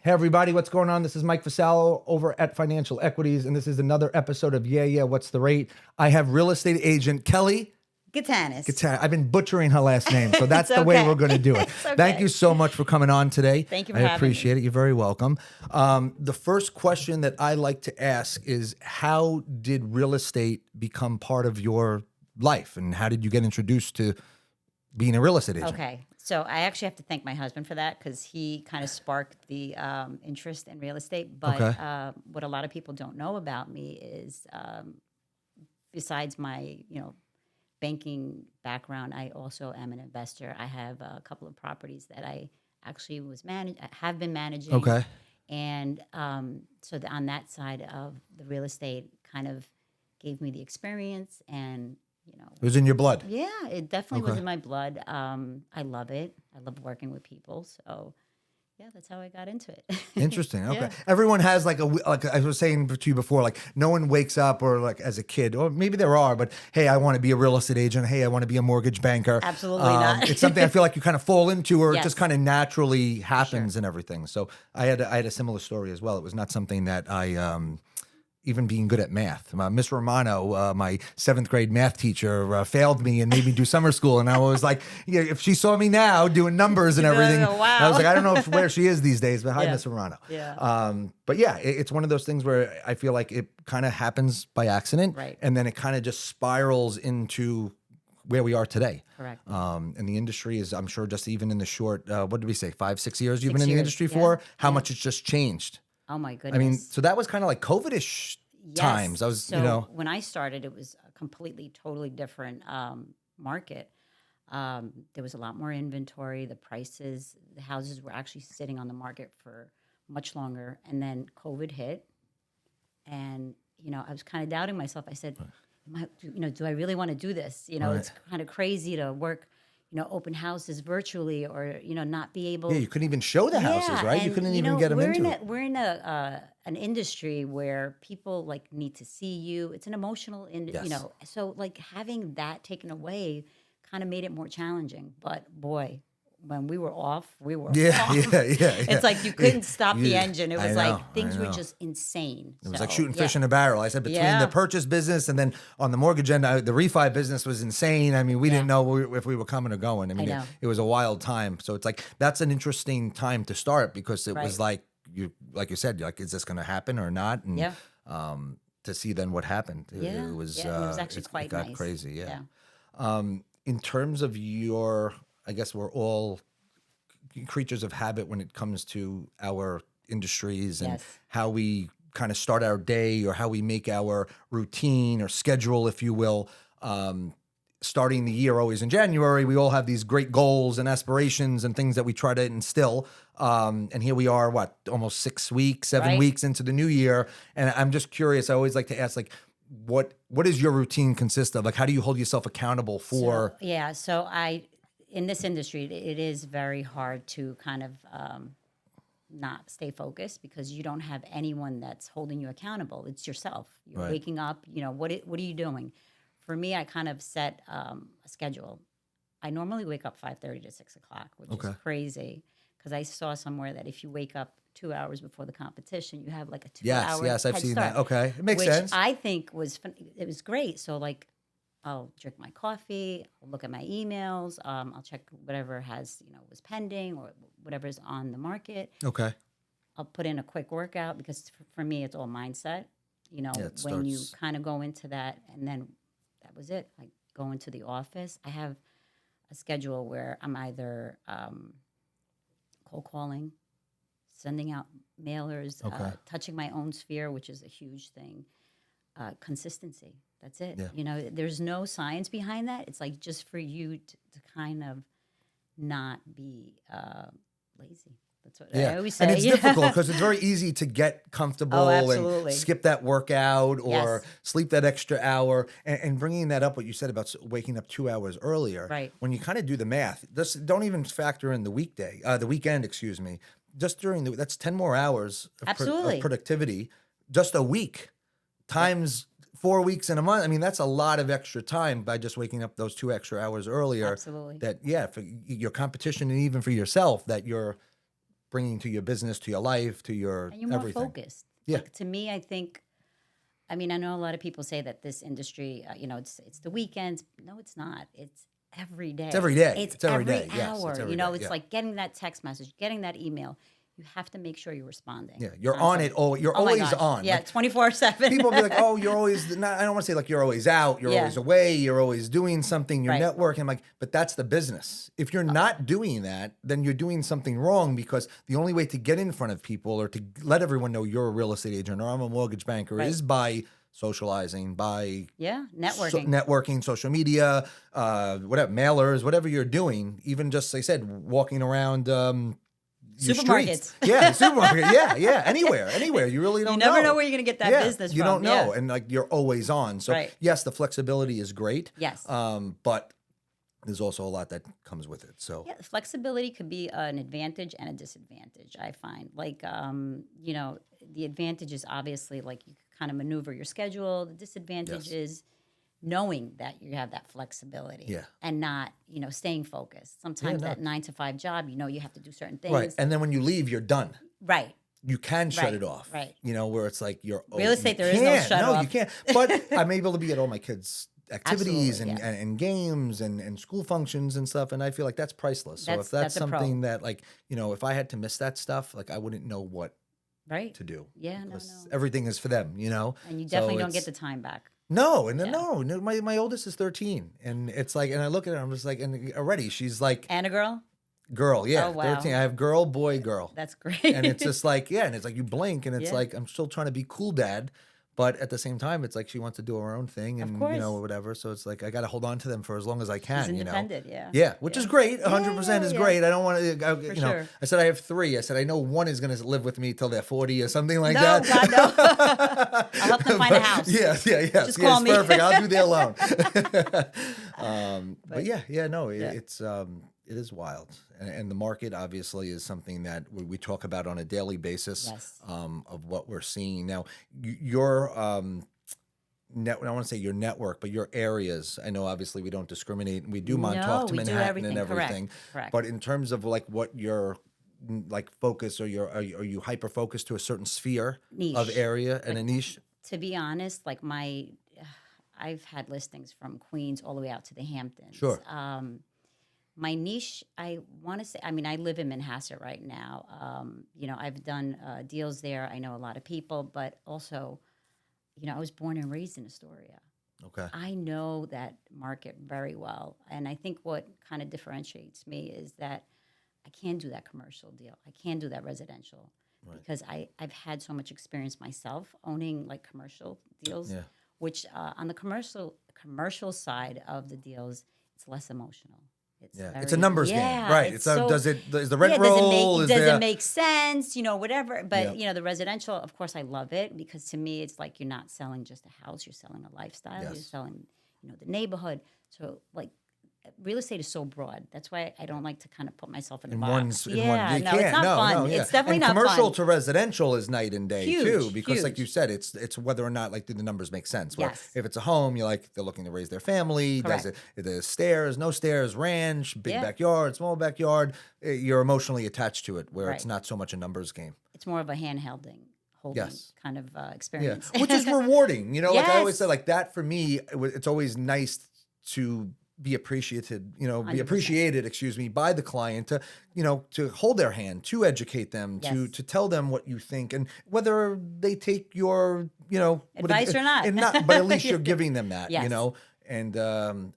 Hey everybody, what's going on? This is Mike Vassallo over at Financial Equities, and this is another episode of Yeah, What's the Rate? I have real estate agent Kelly. Gatanas. I've been butchering her last name, so that's the way we're going to do it. Okay. Thank you so much for coming on today. Thank you for I having appreciate me. it. You're very welcome. The first question that I like to ask is, how did real estate become part of your life, and how did you get introduced to being a real estate agent? Okay. So I actually have to thank my husband for that because he kind of sparked the interest in real estate. But Okay. what a lot of people don't know about me is besides my, banking background, I also am an investor. I have a couple of properties that I actually have been managing. Okay. And so on that side of the real estate kind of gave me the experience and, It was in your blood. yeah, it definitely was Okay. in my blood. I love it. I love working with people. So, yeah, that's how I got into it. Interesting. Okay. Yeah. Everyone has like I was saying to you before, like no one wakes up or like as a kid, or maybe there are, but hey, I want to be a real estate agent. Hey, I want to be a mortgage banker. Absolutely not. It's something I feel like you kind of fall into, or it Yes. just kind of naturally happens and everything. So I had a similar story as well. It was not something that even being good at math. Miss Romano, my 7th grade math teacher, failed me and made me do summer school. And I was like, yeah, if she saw me now doing numbers and You'd be like, everything, "Oh, wow." I was like, I don't know where she is these days, but hi, Yeah. Miss Romano. Yeah. But yeah, it's one of those things where I feel like it kind of happens by accident. Right. And then it kind of just spirals into where we are today. Correct. And the industry is, I'm sure, just even in the short, what did we say, 5-6 years you've 6 been in the years, industry yeah, for, how yeah. much it's just changed. Oh, my I goodness. mean, so that was kind of like COVID-ish times. I was, So when I started, it was a completely, totally different market. There was a lot more inventory. The houses were actually sitting on the market for much longer. And then COVID hit. And, I was kind of doubting myself. I said, do I really want to do this? Right. It's kind of crazy to work, open houses virtually or, not be able. yeah, you couldn't even show the houses, right? You and, couldn't even get them into it. We're in an industry where people like need to see you. It's an emotional, Yes. so like having that taken away kind of made it more challenging. But boy, when we were off, we were Yeah, off. yeah. It's like you couldn't stop the Yeah, engine. It I was know, like things I were know. just insane. It was like shooting fish in a barrel. I said between Yeah. the purchase business and then on the mortgage end, the refi business was insane. I mean, we didn't know if we were coming or going. I mean, know. it was a wild time. So it's like, that's an interesting time to start because it was like you said, like, is this going to happen or not? And Yeah. to see then what happened, Yeah. it was Yeah, and it was actually quite it got nice. crazy. Yeah. Yeah. In terms of I guess we're all creatures of habit when it comes to our industries and Yes. how we kind of start our day or how we make our routine or schedule, if you will. Starting the year always in January, we all have these great goals and aspirations and things that we try to instill. And here we are, almost 6 weeks, 7 Right. weeks into the new year. And I'm just curious. I always like to ask, like, what does your routine consist of? Like, how do you hold yourself accountable for? So in this industry, it is very hard to kind of not stay focused because you don't have anyone that's holding you accountable. It's yourself. You're Right. waking up. What are you doing? For me, I kind of set a schedule. I normally wake up 5:30 to 6 o'clock, which Okay. is crazy because I saw somewhere that if you wake up 2 hours before the competition, you have like a 2 hour Yes, I've head seen start, that. Okay, it makes which sense. I think it was great. So like, I'll drink my coffee, I'll look at my emails, I'll check whatever was pending or whatever's on the market. Okay. I'll put in a quick workout because for me, it's all mindset. it When you starts- kind of go into that, and then that was it. I go into the office. I have a schedule where I'm either cold calling, sending out mailers, Okay. touching my own sphere, which is a huge thing. Consistency. That's it. Yeah. There's no science behind that. It's like just for you to kind of not be lazy. That's what I always say. And it's difficult because it's very easy to get comfortable and absolutely. skip that workout or Yes. sleep that extra hour. And bringing that up, what you said about waking up 2 hours earlier. Right. When you kind of do the math, don't even factor in the weekend, excuse me. Just that's 10 more hours of Absolutely. productivity, just a week times 4 weeks in a month. I mean, that's a lot of extra time by just waking up those 2 extra hours earlier. Absolutely. That, for your competition and even for yourself, that you're bringing to your business, to your life, to your And you're more everything. focused. Yeah. Like, to me, I think, I mean, I know a lot of people say that this industry, it's the weekends. No, it's not. It's every day. It's every day. It's every every day. Yes, hour. it's every You know, day. it's Yeah. like getting that text message, getting that email. You have to make sure you're responding. Yeah, you're on it. Oh, you're Oh my always gosh. on. Yeah, Like, 24/7. people be like, "Oh, you're always not." I don't want to say like you're always out. You're Yeah. always away. You're always doing something. You're Right. networking. I'm like, but that's the business. If you're not doing that, then you're doing something wrong. Because the only way to get in front of people or to let everyone know you're a real estate agent or I'm a mortgage banker Right. is by socializing, by Networking. networking, social media, whatever, mailers, whatever you're doing. Even just, like I said, walking around. Your streets. Supermarkets. Yeah, the supermarket. Yeah. Anywhere. You really don't You never know know where you're going to get that business you from. don't know. Yeah. And like you're always on. So Right. yes, the flexibility is great. Yes. But there's also a lot that comes with it. So Yeah, flexibility could be an advantage and a disadvantage, I find. Like, the advantage is obviously like you can kind of maneuver your schedule. The disadvantage Yes. is knowing that you have that flexibility Yeah. and not, staying focused. Sometimes no. that 9 to 5 job, you have to do certain things. right. And then when you leave, you're done. Right. You can shut Right, it off. right. Where it's like you're Real estate, you there is no can't. shut No, off. you can't. But I'm able to be at all my kids' activities Absolutely, and games and school functions and stuff. And I feel like that's priceless. So if that's That's a pro. something that like, if I had to miss that stuff, like I wouldn't know what Right. to do. Yeah, no, Because no. everything is for them, And you So definitely don't it's- get the time back. No, and Yeah. no, my oldest is 13, and it's like, and I look at her, I'm just like, and already she's like, And a girl? girl, yeah, Oh, wow. 13. I have girl, boy, girl, That's great. and it's just like, yeah, and it's like you blink, and it's Yeah. like I'm still trying to be cool, dad, but at the same time, it's like she wants to do her own thing, and course. whatever. So it's like I got to hold on to them for as long as I She's can, independent, yeah. Yeah, which is great. 100% is yeah. great. I don't want to, For sure. I said I have 3. I said I know one is going to live with me till they're 40 or something like No, that. God, no. I'll help them find a house. Yes. Just call me. Perfect. I'll do their loan. But it is wild, and the market obviously is something that we talk about on a daily basis. Yes. Of what we're seeing now. Your I don't want to say your network, but your areas. I know obviously we don't discriminate, and we do Montauk to we do Manhattan and everything. everything. Correct. But in terms of like what your like focus, or are you hyper focused to a certain sphere Niche. of area and a niche? To be honest, like I've had listings from Queens all the way out to the Hamptons. Sure. My niche, I want to say, I mean, I live in Manhasset right now. I've done deals there. I know a lot of people, but also, I was born and raised in Astoria. Okay. I know that market very well. And I think what kind of differentiates me is that I can do that commercial deal. I can do that residential because I've had so much experience myself owning like commercial deals, which on the commercial side of the deals, it's less emotional. It's a numbers game, right? Is the rent roll? Does it make sense? Whatever. But Yeah. The residential, of course, I love it because to me, it's like you're not selling just a house; you're selling a lifestyle. Yes. You're selling, the neighborhood. So, like, real estate is so broad. That's why I don't like to kind of put myself in a box. You can't. It's not fun. It's definitely and not commercial fun. to residential is night and day Huge, too, because like huge. you said, it's whether or not like do the numbers make sense. Where Yes. if it's a home, you're like they're looking to raise their family. Correct. Does it? There's stairs, no stairs, ranch, big Yeah. backyard, small backyard. You're emotionally attached to it, where Right. it's not so much a numbers game. It's more of a holding Yes. kind of Yeah, experience. which is rewarding. Like I always Yes. say, like that for me, it's always nice to be appreciated, be 100%. appreciated, by the client to hold their hand, to educate them, Yes. to tell them what you think, and whether they take your, Advice or not. and but at least you're giving them that, Yes. And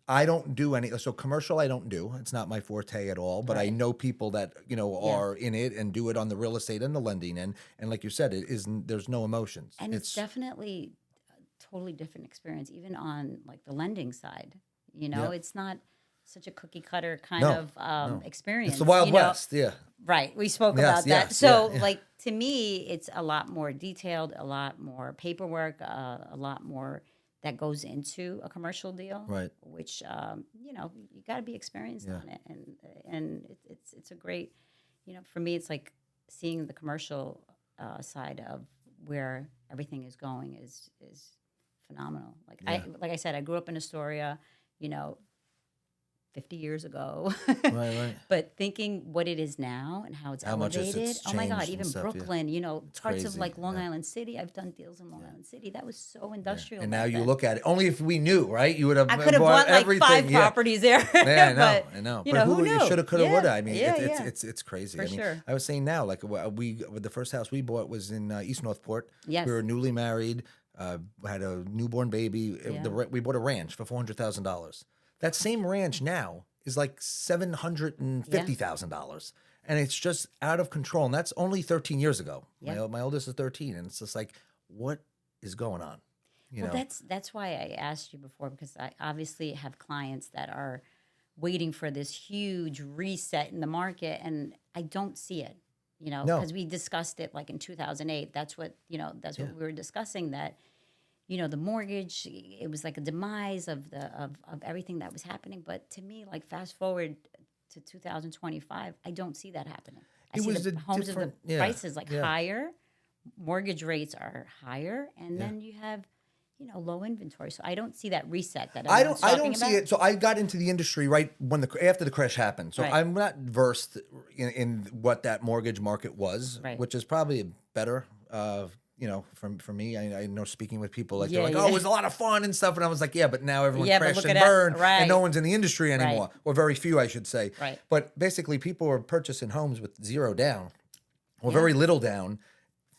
I don't do so commercial. I don't do. It's not my forte at all. But I Right. know people that are in it and do it on the real estate and the lending, and like you said, it isn't. There's no emotions. And it's definitely a totally different experience, even on like the lending side. It's not such a cookie cutter kind of experience. It's the Wild West. Yeah. Right. We spoke Yes, about that. yes, So, yeah. like, to me, it's a lot more detailed, a lot more paperwork, a lot more that goes into a commercial deal. Right. Which, you got to be experienced on it. And it's a great, for me, it's like seeing the commercial side of where everything is going is phenomenal. Like I said, I grew up in Astoria. 50 years ago. Right. But thinking what it is now and how it's How much elevated. it's Oh my God, changed and even stuff, yeah. Brooklyn, It's parts of crazy, like Long yeah. Island City. I've done deals in Long Island City. That was so Yeah. industrial. And now back you then. look at it. Only if we knew, right? You would have I could have bought bought like everything. 5 Yeah. properties there. Yeah, I know, But, I know. you But know, who who you knew? shoulda, coulda, Yeah, woulda. I mean, yeah, it's crazy. for I mean, sure. I was saying now, like the first house we bought was in East Northport. Yes. We were newly married, had a newborn baby. Yeah. We bought a ranch for $400,000. That same ranch now is like $750,000, and it's just out of control. And that's only 13 years ago. Yeah. My oldest is 13, and it's just like, what is going on? You Well, know? that's why I asked you before, because I obviously have clients that are waiting for this huge reset in the market, and I don't see it. No. Because we discussed it like in 2008. That's what that's what we were discussing. That the mortgage, it was like a demise of everything that was happening. But to me, like fast forward to 2025, I don't see that happening. I It see was the a homes of the different- yeah, prices like yeah. higher, mortgage rates are higher, and Yeah. then you have low inventory. So I don't see that reset that I everyone's don't talking see about. it. So I got into the industry right when after the crash happened. So Right. I'm not versed in what that mortgage market was, Right. which is probably better. For me, I know speaking with people like they're Yeah, like, yeah. oh, it was a lot of fun and stuff, and I was like, yeah, but now everyone Yeah, but crashed look and at that. burned, Right. and no one's in the industry anymore, or very few, I should say. Right. But basically, people were purchasing homes with zero down, or Yeah. very little down.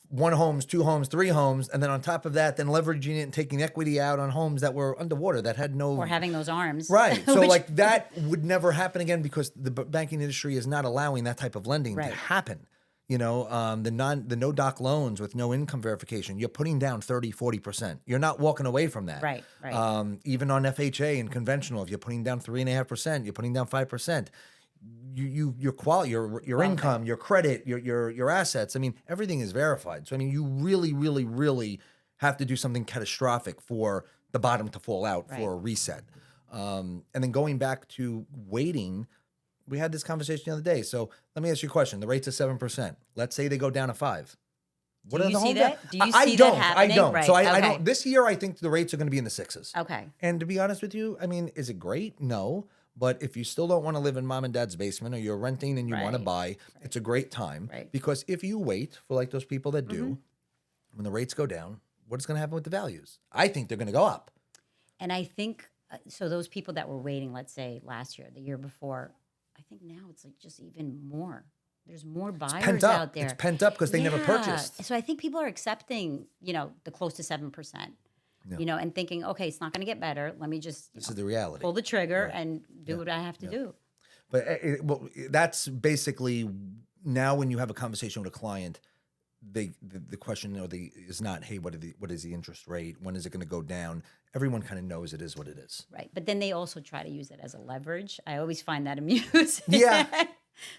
1 homes, 2 homes, 3 homes, and then on top of that, then leveraging it and taking equity out on homes that were underwater that had no Or having those arms. right. So Which- like that would never happen again because the banking industry is not allowing that type of lending Right. to happen. The no doc loans with no income verification, you're putting down 30-40%. You're not walking away from that. Right, right. Even on FHA and conventional, if you're putting down 3.5%, you're putting down 5%. Your quality, your income, your credit, your assets. I mean, everything is verified. So I mean, you really, really, really have to do something catastrophic for the bottom to fall out Right. for a reset. And then going back to waiting, we had this conversation the other day. So let me ask you a question: the rates are 7%. Let's say they go down to 5%. Do you the see home that? down? Do you I see don't. that happening? I don't. Right. So I Okay. don't. This year, I think the rates are going to be in the 6s. Okay. And to be honest with you, I mean, is it great? No. But if you still don't want to live in mom and dad's basement or you're renting and you want to Right. buy, it's a great time. Right. Because if you wait for like those people that do, when the rates go down, what's going to happen with the values? I think they're going to go up. And I think, so those people that were waiting, let's say last year, the year before, I think now it's like just even more. There's more buyers Pent up. out there. It's pent up because they never Yeah. purchased. So I think people are accepting, the close to 7%, and thinking, okay, it's not going to get better. Let me just This is the reality. pull the trigger and do what I have to do. But that's basically now when you have a conversation with a client, the question is not, hey, what is the interest rate? When is it going to go down? Everyone kind of knows it is what it is. Right. But then they also try to use it as a leverage. I always find that amusing. Yeah.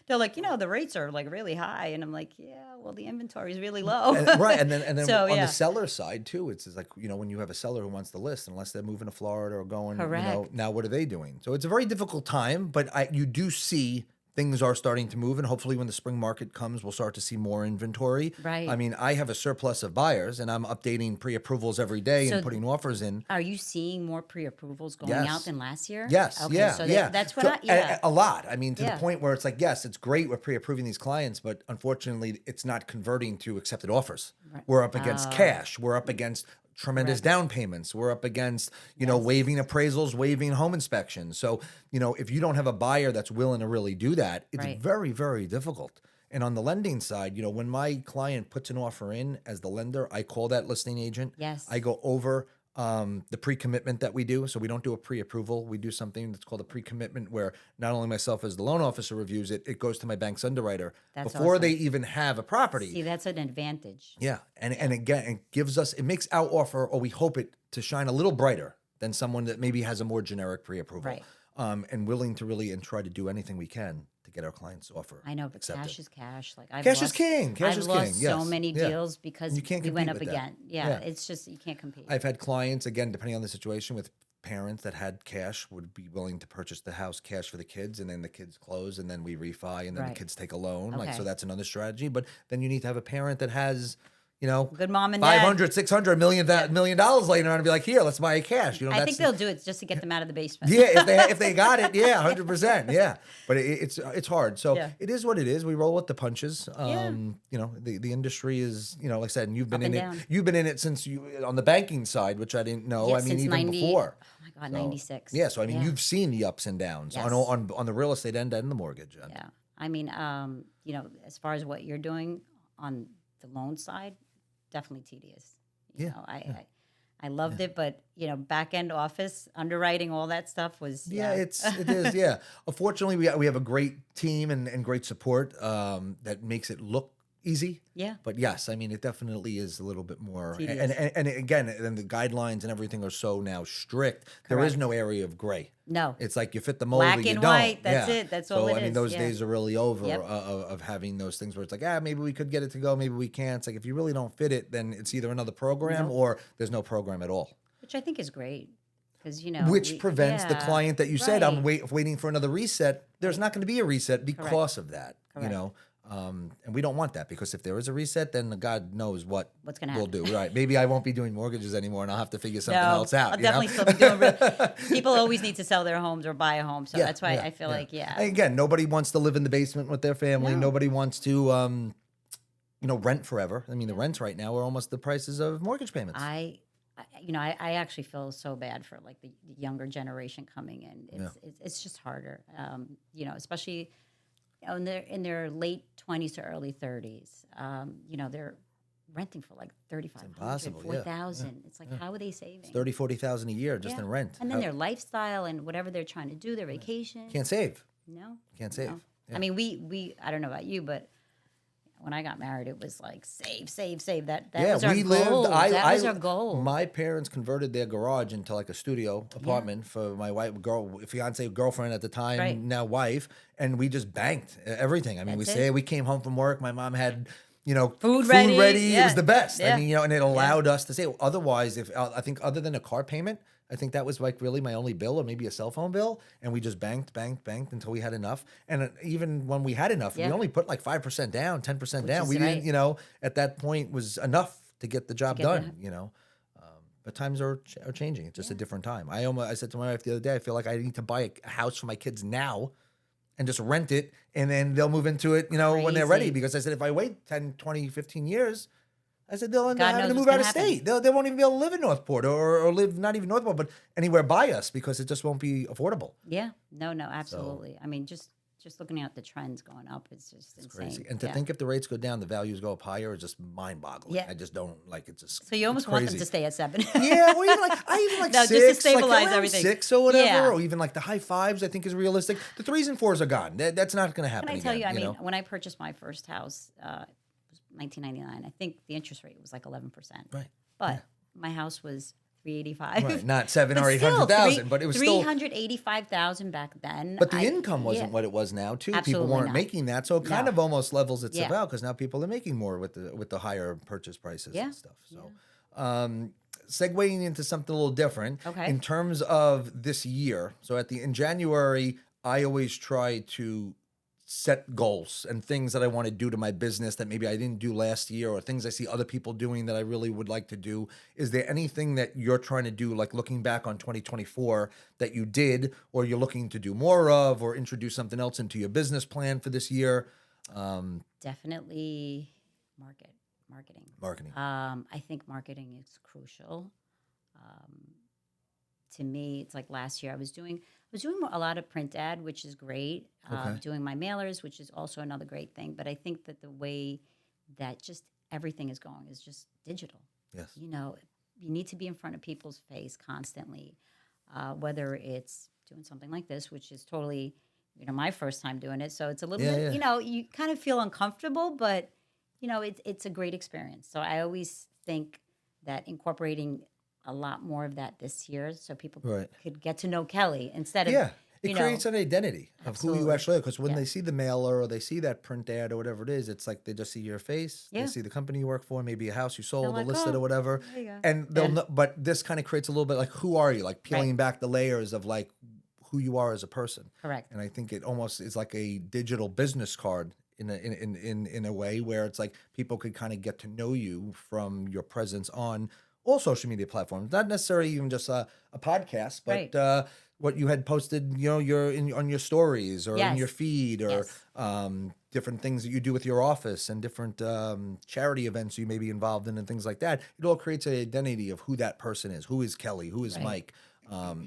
They're like, the rates are like really high. And I'm like, yeah, well, the inventory is really low. Right. And then So, on yeah. the seller side too, it's like, when you have a seller who wants to list, unless they're moving to Florida or going, Correct. now what are they doing? So it's a very difficult time, but you do see things are starting to move, and hopefully when the spring market comes, we'll start to see more inventory. Right. I mean, I have a surplus of buyers, and I'm updating pre-approvals every day So and putting offers in. Are you seeing more pre-approvals going Yes. out than last year? Yes, Okay, yeah, so yeah. that's what So, a lot. I mean, to Yeah. the point where it's like, yes, it's great we're pre-approving these clients, but unfortunately, it's not converting to accepted offers. Right. We're up against cash. We're up against tremendous down payments. We're up against, waiving appraisals, waiving home inspections. So, if you don't have a buyer that's willing to really do that, it's Right. very, very difficult. And on the lending side, when my client puts an offer in as the lender, I call that listing agent. Yes. I go over the pre-commitment that we do. So we don't do a pre-approval. We do something that's called a pre-commitment where not only myself as the loan officer reviews it, it goes to my bank's underwriter That's before awesome. they even have a property. See, that's an advantage. Yeah. And again, it makes our offer, or we hope it to shine a little brighter than someone that maybe has a more generic pre-approval. Right. And willing to really and try to do anything we can to get our clients' offer. I know, but accepted. cash is cash. Like I've Cash is lost, king. Cash I've is lost king. Yes. so many Yeah. deals because You can't we went compete up with that. again. Yeah, Yeah. it's just you can't compete. I've had clients, again, depending on the situation, with parents that had cash would be willing to purchase the house cash for the kids, and then the kids close, and then we refi, and then Right. the kids take a loan. Like, Okay. so that's another strategy. But then you need to have a parent that has, Good mom and dad. 500, 600 million, million dollars laying around and be like, here, let's buy it cash. I think they'll do it just to get them out of the basement. Yeah, if they got it, 100%, yeah. But it's hard. So it is what it is. We roll with the punches. The industry is, like I said, and you've been in it. You've been in it since on the banking side, which I didn't know. Yeah, I mean, even 90, before. Oh my God, 96. Yeah, so I mean, you've seen the ups and downs on the real estate end and the mortgage end. Yeah, I mean, as far as what you're doing on the loan side, definitely tedious. I loved it, but back end office, underwriting, all that stuff was it is. Yeah, unfortunately, we have a great team and great support that makes it look easy. Yeah. But yes, I mean, it definitely is a little bit more. Tedious. And again, the guidelines and everything are so now strict. Correct. There is no area of gray. No. It's like you fit the mold or you don't. Black and white. That's it. That's all it is. So, I mean, those days are really over of having those things where it's like, maybe we could get it to go, maybe we can't. It's like, if you really don't fit it, then it's either another program or there's no program at all. Which I think is great. Because, Which prevents the client that you said, I'm waiting for another reset. There's not going to be a reset because of that, And we don't want that, because if there is a reset, then God knows what's going to happen. We'll do. Right. Maybe I won't be doing mortgages anymore and I'll have to figure something else out. I'll definitely still be doing people always need to sell their homes or buy a home. So that's why I feel like, And again, nobody wants to live in the basement with their family. No. Nobody wants to, rent forever. I mean, the rents right now are almost the prices of mortgage payments. I actually feel so bad for like the younger generation coming in. It's just harder, especially in their late 20s to early 30s. They're renting for like $3,500, $4,000. It's like, how are they saving? It's $30,000, $40,000 a year just in rent. And then their lifestyle and whatever they're trying to do, their vacation. Can't save. No. Can't save. No. Yeah. I mean, we I don't know about you, but when I got married, it was like save. That was our goal. That was our goal. My parents converted their garage into like a studio apartment for my fiance, girlfriend at the time, now wife, and we just banked everything. I mean, we came home from work. My mom had food ready. Yeah. It was the best. Yeah. I mean, and it allowed us to say. Otherwise, I think other than a car payment, I think that was like really my only bill, or maybe a cell phone bill, and we just banked until we had enough. And even when we had enough, we only put like 5% down, 10% down. We didn't, at that point was enough to get the job done. But times are changing. It's just a different time. I said to my wife the other day, I feel like I need to buy a house for my kids now and just rent it, and then they'll move into it, when they're ready. Because I said, if I wait 10, 20, 15 years, I said, they'll end up having to move out of state. They won't even be able to live in Northport or live not even Northport, but anywhere by us, because it just won't be affordable. Yeah. No, absolutely. So, I mean, just looking at the trends going up, it's insane. Crazy. And to think if the rates go down, the values go up higher is just mind-boggling. Yeah. I just don't it's just. So you almost want them to stay at 7. Yeah, well, even no, 6, just to stabilize everything. 6 or whatever, or even like the high 5s, I think is realistic. The 3s and 4s are gone. That's not going to happen. Can I tell you? I mean, when I purchased my first house, 1999, I think the interest rate was like 11%. Right. But my house was $385. Right. Not 700,000 or 800,000, but it was still $385,000 back then. But the income wasn't what it was now, too. Absolutely people weren't not. Making that, so it kind of almost levels itself out, because now people are making more with the higher purchase prices and stuff. So, segueing into something a little different. Okay. In terms of this year, so in January, I always try to set goals and things that I want to do to my business that maybe I didn't do last year, or things I see other people doing that I really would like to do. Is there anything that you're trying to do, like looking back on 2024, that you did, or you're looking to do more of, or introduce something else into your business plan for this year? Definitely marketing. I think marketing is crucial. To me, it's like last year I was doing a lot of print ad, which is great. Doing my mailers, which is also another great thing. But I think that the way that just everything is going is just digital. Yes. You need to be in front of people's face constantly, whether it's doing something like this, which is totally, my first time doing it. So it's a little bit, you kind of feel uncomfortable, but, it's a great experience. So I always think that incorporating a lot more of that this year, so people could get to know Kelly instead of it creates an identity of who you actually are. Because when they see the mailer or they see that print ad or whatever it is, it's like they just see your face. They see the company you work for, maybe a house you sold or listed or whatever, and they'll know. But this kind of creates a little bit like, who are you? Like peeling back the layers of like who you are as a person. Correct. And I think it almost is like a digital business card in a way where it's like people could kind of get to know you from your presence on all social media platforms, not necessarily even just a podcast, Right. but what you had posted, on your stories or in your Yes. feed, or Yes. different things that you do with your office and different charity events you may be involved in and things like that. It all creates an identity of who that person is. Who is Kelly? Who is Right. Mike?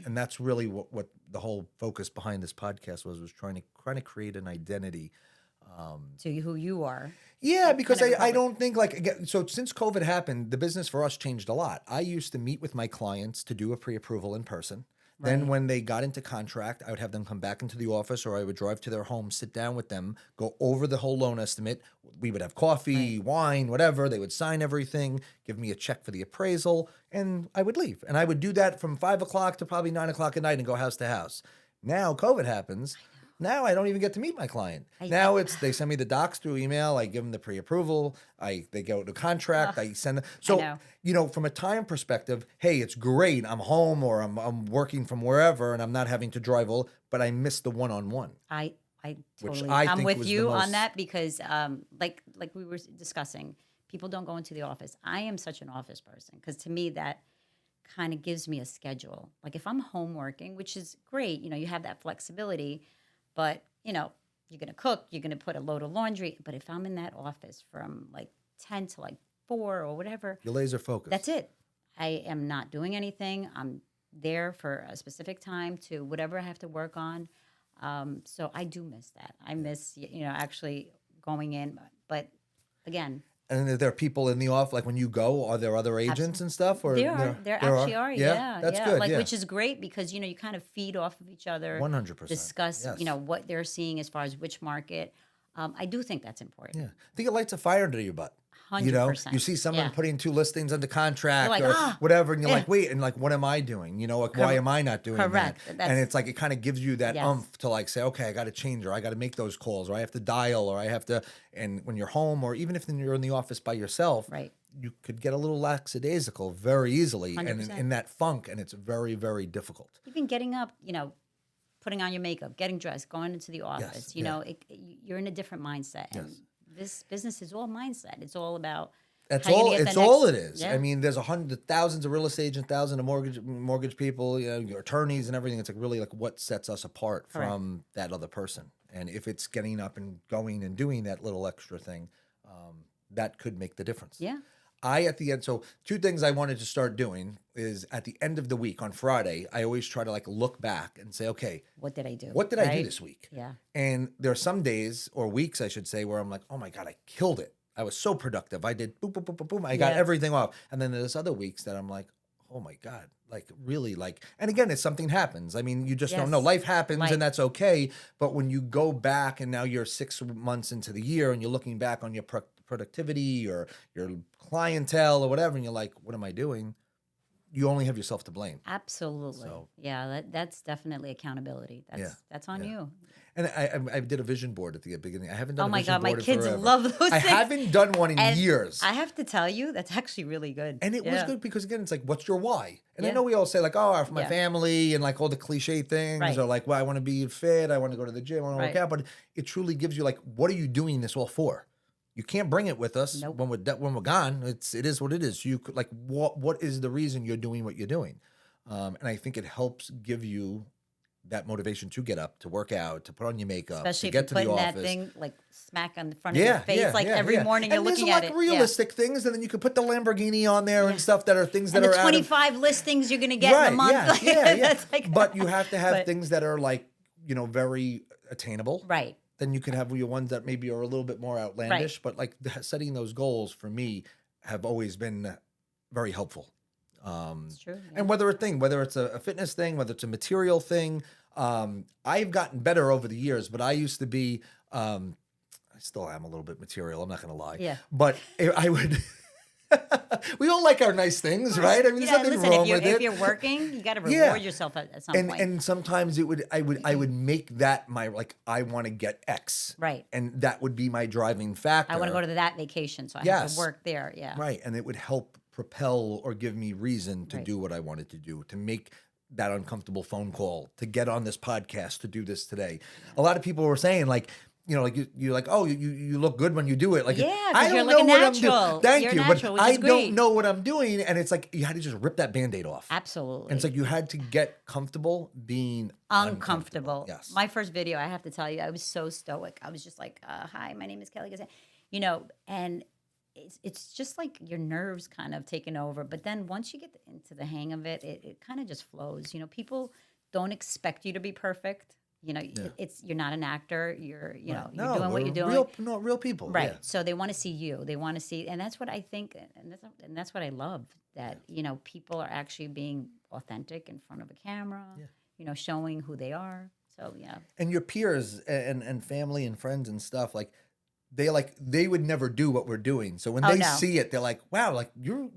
And that's really what the whole focus behind this podcast was trying to create an identity. To who you are. Yeah, because Kind of I recover. don't think like, again, so since COVID happened, the business for us changed a lot. I used to meet with my clients to do a pre-approval in person. Then Right. when they got into contract, I would have them come back into the office, or I would drive to their home, sit down with them, go over the whole loan estimate. We would have coffee, Right. wine, whatever. They would sign everything, give me a check for the appraisal, and I would leave. And I would do that from 5 o'clock to probably 9 o'clock at night and go house to house. Now COVID happens. Now I don't even get to meet my client. Now they send me the docs through email. I give them the pre-approval. They go to contract. I send them. So know. from a time perspective, hey, it's great. I'm home, or I'm working from wherever, and I'm not having to drive all. But I miss the one-on-one. I Which totally. I I'm think with was the you on most- that because, like we were discussing, people don't go into the office. I am such an office person because to me that kind of gives me a schedule. Like if I'm home working, which is great, you have that flexibility, but you're gonna cook, you're gonna put a load of laundry. But if I'm in that office from like 10 to like 4 or whatever, You're laser focused. that's it. I am not doing anything. I'm there for a specific time to whatever I have to work on. So I do miss that. I miss, actually going in. But again, And are there people in the office, like when you go, are there other agents and stuff? Or there actually are. Yeah, that's yeah. good. Like yeah. which is great because you kind of feed off of each other. 100%. Discuss, Yes. what they're seeing as far as which market. I do think that's important. Yeah. I think it lights a fire under your butt. You 100%. see someone Yeah. putting 2 listings under contract You're like, or whatever, and you're yeah. like, wait, and like, what am I doing? Like, why am I not doing Correct. that? That's- And it's like, it kind of gives you that Yes. umph to like say, okay, I got to change, or I got to make those calls, or I have to dial, or I have to, and when you're home, or even if you're in the office by yourself, Right. you could get a little lackadaisical very easily and 100%. in that funk, and it's very, very difficult. Even getting up, putting on your makeup, getting dressed, going into the office, yeah. you're in a different mindset. And Yes. this business is all mindset. It's all about That's how you're all. gonna get It's the all next- it is. Yeah. I mean, there's thousands of real estate agents, thousands of mortgage people, your attorneys and everything. It's like really like what sets us apart Correct. from that other person. And if it's getting up and going and doing that little extra thing, that could make the difference. Yeah. At the end, so 2 things I wanted to start doing is at the end of the week on Friday, I always try to like look back and say, okay, What did I do? what did I do Right? this week? Yeah. And there are some days or weeks, I should say, where I'm like, oh my God, I killed it. I was so productive. I did boom, boom, boom, boom, boom. I got Yeah. everything off. And then there's other weeks that I'm like, oh my God, like really like, and again, it's something happens. I mean, you just don't know. Yes. Life happens Life. and that's okay. But when you go back and now you're 6 months into the year and you're looking back on your productivity or your clientele or whatever, and you're like, what am I doing? You only have yourself to blame. Absolutely. So- Yeah, that's definitely accountability. That's on you. And I did a vision board at the beginning. I haven't done Oh a my vision God, my board in kids forever. love those I things. haven't done one in And years. I have to tell you, that's actually really good. And it was Yeah. good because again, it's like, what's your why? And I Yeah. know we all say like, oh, for my Yeah. family and like all the cliche things, Right. or like, well, I want to be fit, I want to go to the gym, I want to work Right. out. But it truly gives you like, what are you doing this all for? You can't bring it with us Nope. when we're gone. It is what it is. You could, like, what is the reason you're doing what you're doing? And I think it helps give you that motivation to get up, to work out, to put on your makeup, Especially to if get you're to the putting office. that thing like smack on the front of your face, like every yeah. morning And you're looking there's at like it. realistic things, and then you could put the Lamborghini on there and Yeah. stuff that are things that And the are out of 25 listings you're going to get in a month. Yeah. That's like- But you have to have But- things that are like, very attainable. Right. Then you can have your ones that maybe are a little bit more outlandish. But like setting those goals for me have always been very helpful. It's true. Yeah. And whether it's a fitness thing, whether it's a material thing, I've gotten better over the years. But I used to be, I still am a little bit material. I'm not going to lie. Yeah. But I would. We all like our nice things, right? I mean, there's nothing listen, wrong with if it. you're working, you got to Yeah. reward yourself at some point. And sometimes I would make that my like I want to get X, Right. and that would be my driving factor. I want to go to that vacation, so I have Yes. to work there. Yeah. right, and it would help propel or give me reason to Right. do what I wanted to do, to make that uncomfortable phone call, to get on this podcast, to do this today. A lot of people were saying like, like you like, oh, you look good when you do it. Like, Yeah, I 'cause you're don't like a know what I'm natural. doing. Thank You're you, natural, but which I is don't great. know what I'm doing, and it's like you had to just rip that Band-Aid off. Absolutely. And it's like you had to get comfortable being Uncomfortable. Yes. My first video, I have to tell you, I was so stoic. I was just like, "Hi, my name is Kelly Gazan," and it's just like your nerves kind of taking over. But then once you get into the hang of it, it kind of just flows. People don't expect you to be perfect. You're not an actor. You're you're doing what you're doing. Real people. Right. Yeah. So they want to see you. They want to see, and that's what I think, and that's what I love. That people are actually being authentic in front of a camera. Yeah. Showing who they are. So yeah. And your peers and family and friends and stuff, like they would never do what we're doing. So when they see it, they're like, wow, like you're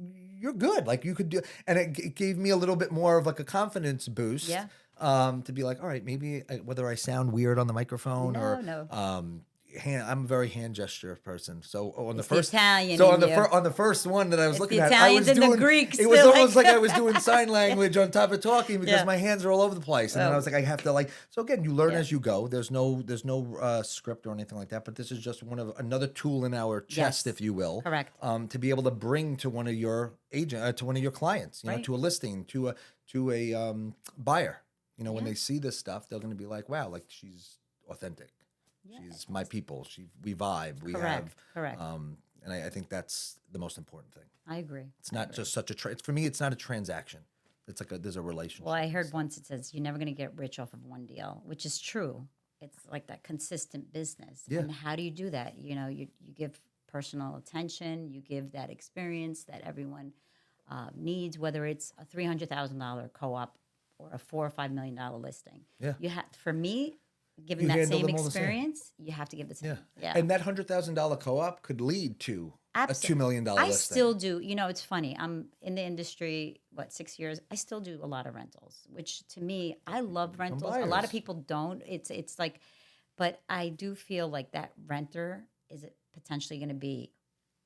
good. Like you could do, and it gave me a little bit more of like a confidence boost. Yeah. To be like, all right, maybe whether I sound weird on the microphone No. I'm a very hand gesture person. So on the It's first Italian so in on the you. on the first one that I was It's looking the at, Italians I was and the doing Greeks it was still, almost like- like I was doing sign language on top of talking because Yeah. my hands are all over the place. And then I was like, I have to like. So again, you learn Yeah. as you go. There's no script or anything like that. But this is just another tool in our chest, Yes. if you will. Correct. To be able to bring to one of your to one of your clients, Right. to a listing, to a buyer. When Yeah. they see this stuff, they're going to be like, wow, like she's authentic. Yeah. She's my people. We vibe. We have. Correct. And I think that's the most important thing. I agree. It's not just such for me. It's not a transaction. It's like there's a relationship. Well, I heard once it says you're never going to get rich off of one deal, which is true. It's like that consistent business. Yeah. And how do you do that? You give personal attention. You give that experience that everyone needs, whether it's a $300,000 co-op or a $4 or $5 million listing. Yeah. For me, giving You that handle same them all the same. experience, you have to give the same. Yeah. And that $100,000 co-op could lead to a $2 million listing. I still do. It's funny. I'm in the industry, 6 years? I still do a lot of rentals, which to me, I love rentals. A lot of people don't. It's like, but I do feel like that renter is potentially going to be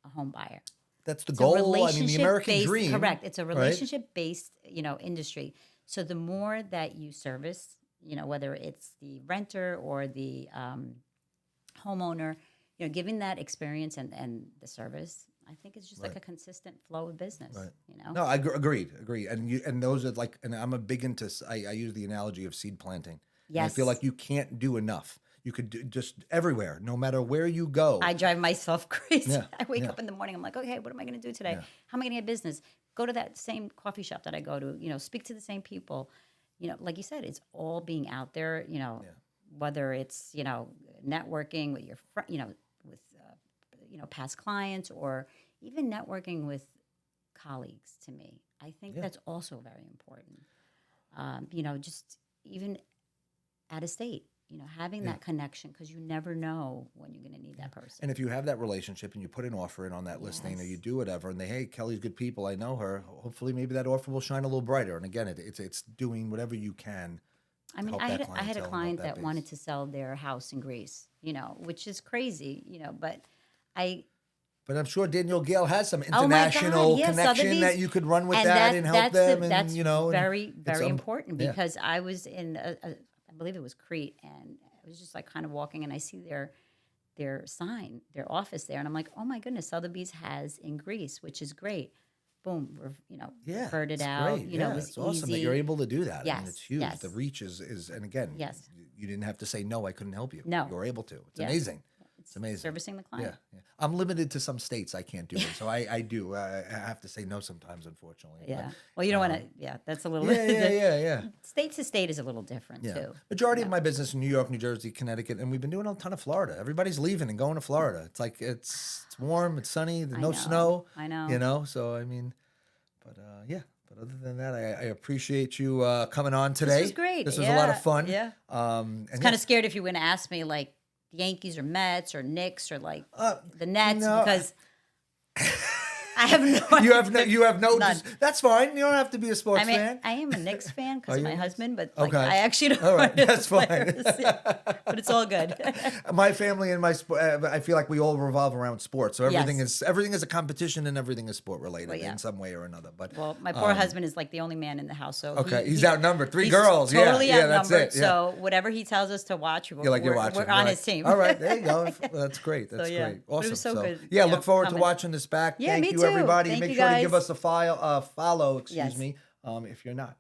a home buyer. That's the goal. I mean, the American Relationship-based- dream. Correct. It's a relationship-based, industry. So the more that you service, whether it's the renter or the homeowner, giving that experience and the service, I think it's just like a consistent flow of business. Right. No, I agreed. And those are like, and I'm a big into. I use the analogy of seed planting. Yes. And I feel like you can't do enough. You could do just everywhere, no matter where you go. I drive myself crazy. Yeah, I wake up in the morning. I'm like, okay, what am I going to do today? Yeah. How am I going to get business? Go to that same coffee shop that I go to. Speak to the same people. Like you said, it's all being out there. Whether it's networking with your with past clients or even networking with colleagues. To me, I think that's also very important. Just even out of state. Having that connection, because you never know when you're going to need that person. And if you have that relationship and you put an offer in on that listing or you do whatever, and hey, Kelly's good people, I know her. Hopefully, maybe that offer will shine a little brighter. And again, it's doing whatever you can. I mean, I had a client that wanted to sell their house in Greece, which is crazy, but But I'm sure Daniel Gale has some international connection that you could run with and help them. That's very, very important because I was in I believe it was Crete, and I was just like kind of walking, and I see their sign, their office there, and I'm like, oh my goodness, Sotheby's has in Greece, which is great. Boom, referred it out. Great. It was it's awesome that easy. you're able to do that. Yes, I mean, it's huge. yes. The reach is, and again, Yes. you didn't have to say no. I couldn't help you. No. You're able to. It's Yes. amazing. It's amazing. Servicing the client. Yeah. I'm limited to some states I can't do it, so I do. I have to say no sometimes, unfortunately. Yeah. But, Well, you don't want to. Yeah, that's a little. yeah. State to state is a little different too. Majority of my business in New York, New Jersey, Connecticut, and we've been doing a ton of Florida. Everybody's leaving and going to Florida. It's like it's warm, it's sunny, there's no snow. I know. So I mean, but yeah. But other than that, I appreciate you coming on today. This was great. This was a lot of fun. Yeah. And Kind of scared if you were going to ask me like Yankees or Mets or Knicks or like the Nets no, because I have no. You have no. None. That's fine. You don't have to be a sports I mean, fan. I am a Knicks fan Are because of you my a Knicks? husband, but like, Okay. I actually don't. All right, know that's fine. players, yeah. But it's all good. My family and my I feel like we all revolve around sports. So everything Yes. is a competition and everything is sport related Well, yeah. in some way or another. But Well, my poor husband is like the only man in the house, so okay, he's outnumbered. Three he's girls. totally Yeah, that's outnumbered. it. Yeah. So whatever he tells us to watch, You're like, you're watching. we're You're on like, his team. All right, there you go. That's great. That's yeah. great. But it Awesome. was so good, Yeah, you look know, forward to coming. watching this back. Yeah, Thank me you, too. everybody. Thank Make you, sure to guys. give us a follow, excuse Yes. me, if you're not.